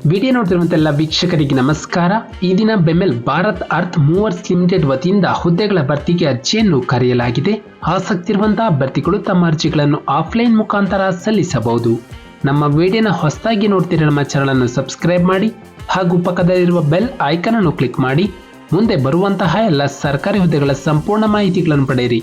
Video ನೋಡ್ತಿರುವಂತ ಎಲ್ಲ ವೀಕ್ಷಕರಿಗೆ ನಮಸ್ಕಾರ. ಈ ದಿನ BEML Bharat earth movers limited ವತಿಯಿಂದ ಹುದ್ದೆಗಳ ಭರ್ತಿಗೆ ಅರ್ಜಿಯನ್ನು ಕರೆಯಲಾಗಿದೆ. ಆಸಕ್ತಿ ಇರುವಂತಹ ಅಭ್ಯರ್ಥಿಗಳು ತಮ್ಮ ಅರ್ಜಿಗಳನ್ನು ಆಫ್ಲೈನ್ ಮುಖಾಂತರ ಸಲ್ಲಿಸಬಹುದು. ನಮ್ಮ ವಿಡಿಯೋನ ಹೊಸದಾಗಿ ನೋಡ್ತಿರೋ ನಮ್ಮ ಚಾನಲ್ ಅನ್ನು ಸಬ್ಸ್ಕ್ರೈಬ್ ಮಾಡಿ ಹಾಗೂ ಪಕ್ಕದಲ್ಲಿರುವ ಬೆಲ್ ಐಕಾನ್ ಅನ್ನು ಕ್ಲಿಕ್ ಮಾಡಿ ಮುಂದೆ ಬರುವಂತಹ ಎಲ್ಲ ಸರ್ಕಾರಿ ಹುದ್ದೆಗಳ ಸಂಪೂರ್ಣ ಮಾಹಿತಿಗಳನ್ನು ಪಡೆಯಿರಿ.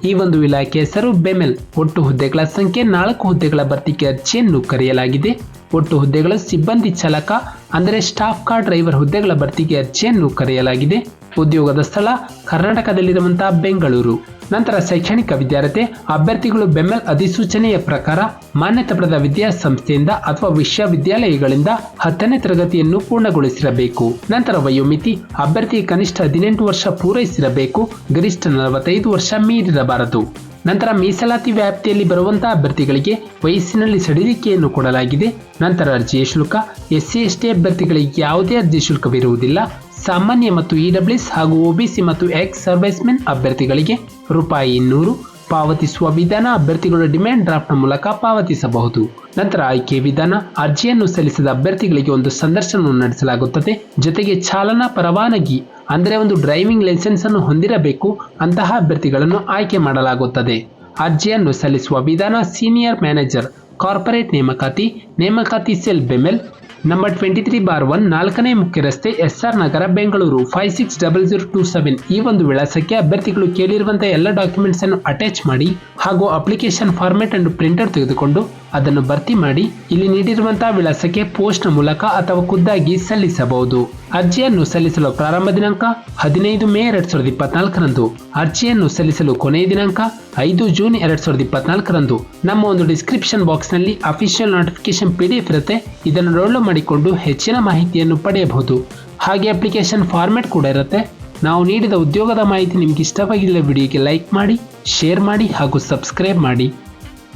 ಈ ಒಂದು ಇಲಾಖೆ ಹೆಸರು ಬೆಮೆಲ್. ಒಟ್ಟು ಹುದ್ದೆಗಳ ಸಂಖ್ಯೆ 4 ಹುದ್ದೆಗಳ ಭರ್ತಿಗೆ ಅರ್ಜಿಯನ್ನು ಕರೆಯಲಾಗಿದೆ. ಒಟ್ಟು ಹುದ್ದೆಗಳು ಸಿಬ್ಬಂದಿ ಚಾಲಕ ಅಂದರೆ ಸ್ಟಾಫ್ ಕಾರ್ ಡ್ರೈವರ್ ಹುದ್ದೆಗಳ ಭರ್ತಿಗೆ ಅರ್ಜಿಯನ್ನು ಕರೆಯಲಾಗಿದೆ. ಉದ್ಯೋಗದ ಸ್ಥಳ ಕರ್ನಾಟಕದಲ್ಲಿರುವಂತಹ ಬೆಂಗಳೂರು. ನಂತರ ಶೈಕ್ಷಣಿಕ ವಿದ್ಯಾರ್ಥಿ ಅಭ್ಯರ್ಥಿಗಳು ಬೆಮೆಲ್ ಅಧಿಸೂಚನೆಯ ಪ್ರಕಾರ ಮಾನ್ಯತೆ ಪಡೆದ ವಿದ್ಯಾಸಂಸ್ಥೆಯಿಂದ ಅಥವಾ ವಿಶ್ವವಿದ್ಯಾಲಯಗಳಿಂದ 10ನೇ ತರಗತಿಯನ್ನು ಪೂರ್ಣಗೊಳಿಸಿರಬೇಕು. ನಂತರ ವಯೋಮಿತಿ ಅಭ್ಯರ್ಥಿ ಕನಿಷ್ಠ 18 ವರ್ಷ ಪೂರೈಸಿರಬೇಕು, ಗರಿಷ್ಠ 45 ವರ್ಷ ಮೀರಿರಬಾರದು. ನಂತರ ಮೀಸಲಾತಿ ವ್ಯಾಪ್ತಿಯಲ್ಲಿ ಬರುವಂತಹ ಅಭ್ಯರ್ಥಿಗಳಿಗೆ ವಯಸ್ಸಿನಲ್ಲಿ ಸಡಿಲಿಕೆಯನ್ನು ಕೊಡಲಾಗಿದೆ. ನಂತರ ಅರ್ಜಿಯ ಶುಲ್ಕ SC/ST ಅಭ್ಯರ್ಥಿಗಳಿಗೆ ಯಾವುದೇ ಅರ್ಜಿ ಶುಲ್ಕವಿರುವುದಿಲ್ಲ. ಸಾಮಾನ್ಯ ಮತ್ತು EWS ಹಾಗೂ OBC ಮತ್ತು ಎಕ್ಸ್ ಸರ್ವಿಸ್ಮೆನ್ ಅಭ್ಯರ್ಥಿಗಳಿಗೆ ₹200 ಪಾವತಿಸುವ ವಿಧಾನ ಅಭ್ಯರ್ಥಿಗಳು ಡಿಮ್ಯಾಂಡ್ ಡ್ರಾಫ್ಟ್ನ ಮೂಲಕ ಪಾವತಿಸಬಹುದು. ನಂತರ ಆಯ್ಕೆ ವಿಧಾನ ಅರ್ಜಿಯನ್ನು ಸಲ್ಲಿಸಿದ ಅಭ್ಯರ್ಥಿಗಳಿಗೆ ಒಂದು ಸಂದರ್ಶನವನ್ನು ನಡೆಸಲಾಗುತ್ತದೆ. ಜೊತೆಗೆ ಚಾಲನಾ ಪರವಾನಗಿ ಅಂದರೆ ಒಂದು ಡ್ರೈವಿಂಗ್ ಲೈಸೆನ್ಸ್ ಅನ್ನು ಹೊಂದಿರಬೇಕು. ಅಂತಹ ಅಭ್ಯರ್ಥಿಗಳನ್ನು ಆಯ್ಕೆ ಮಾಡಲಾಗುತ್ತದೆ. ಅರ್ಜಿಯನ್ನು ಸಲ್ಲಿಸುವ ವಿಧಾನ ಸೀನಿಯರ್ ಮ್ಯಾನೇಜರ್ ಕಾರ್ಪೊರೇಟ್ ನೇಮಕಾತಿ ಸೆಲ್ ಬೆಮೆಲ್ ನಂಬರ್ 23/1 4ನೇ ಮುಖ್ಯ ರಸ್ತೆ SR ನಗರ ಬೆಂಗಳೂರು 560027 ಈ ಒಂದು ವಿಳಾಸಕ್ಕೆ ಅಭ್ಯರ್ಥಿಗಳು ಕೇಳಿರುವಂತಹ ಎಲ್ಲ ಡಾಕ್ಯುಮೆಂಟ್ಸ್ ಅನ್ನು ಅಟ್ಯಾಚ್ ಮಾಡಿ ಹಾಗೂ ಅಪ್ಲಿಕೇಶನ್ ಫಾರ್ಮೆಟ್ ಅನ್ನು ಪ್ರಿಂಟರ್ ತೆಗೆದುಕೊಂಡು ಅದನ್ನು ಭರ್ತಿ ಮಾಡಿ ಇಲ್ಲಿ ನೀಡಿರುವಂತಹ ವಿಳಾಸಕ್ಕೆ ಪೋಸ್ಟ್ ಮೂಲಕ ಅಥವಾ ಖುದ್ದಾಗಿ ಸಲ್ಲಿಸಬಹುದು. ಅರ್ಜಿಯನ್ನು ಸಲ್ಲಿಸಲು ಪ್ರಾರಂಭ ದಿನಾಂಕ 15 ಮೇ 2024ರಂದು. ಅರ್ಜಿಯನ್ನು ಸಲ್ಲಿಸಲು ಕೊನೆಯ ದಿನಾಂಕ 5 ಜೂನ್ 2024ರಂದು. ನಮ್ಮ ಒಂದು ಡಿಸ್ಕ್ರಿಪ್ಷನ್ ಬಾಕ್ಸ್ ನಲ್ಲಿ ಅಫಿಷಿಯಲ್ ನೋಟಿಫಿಕೇಶನ್ PDF ಇರುತ್ತೆ. ಇದನ್ನು ಡೌನ್ಲೋಡ್ ಮಾಡಿಕೊಂಡು ಹೆಚ್ಚಿನ ಮಾಹಿತಿಯನ್ನು ಪಡೆಯಬಹುದು. ಹಾಗೆ ಅಪ್ಲಿಕೇಶನ್ ಫಾರ್ಮೆಟ್ ಕೂಡ ಇರುತ್ತೆ. ನಾವು ನೀಡಿದ ಉದ್ಯೋಗದ ಮಾಹಿತಿ ನಿಮ್ಗೆ ಇಷ್ಟವಾಗಿಲ್ಲ ವಿಡಿಯೋಗೆ ಲೈಕ್ ಮಾಡಿ, ಶೇರ್ ಮಾಡಿ ಹಾಗೂ ಸಬ್ಸ್ಕ್ರೈಬ್ ಮಾಡಿ.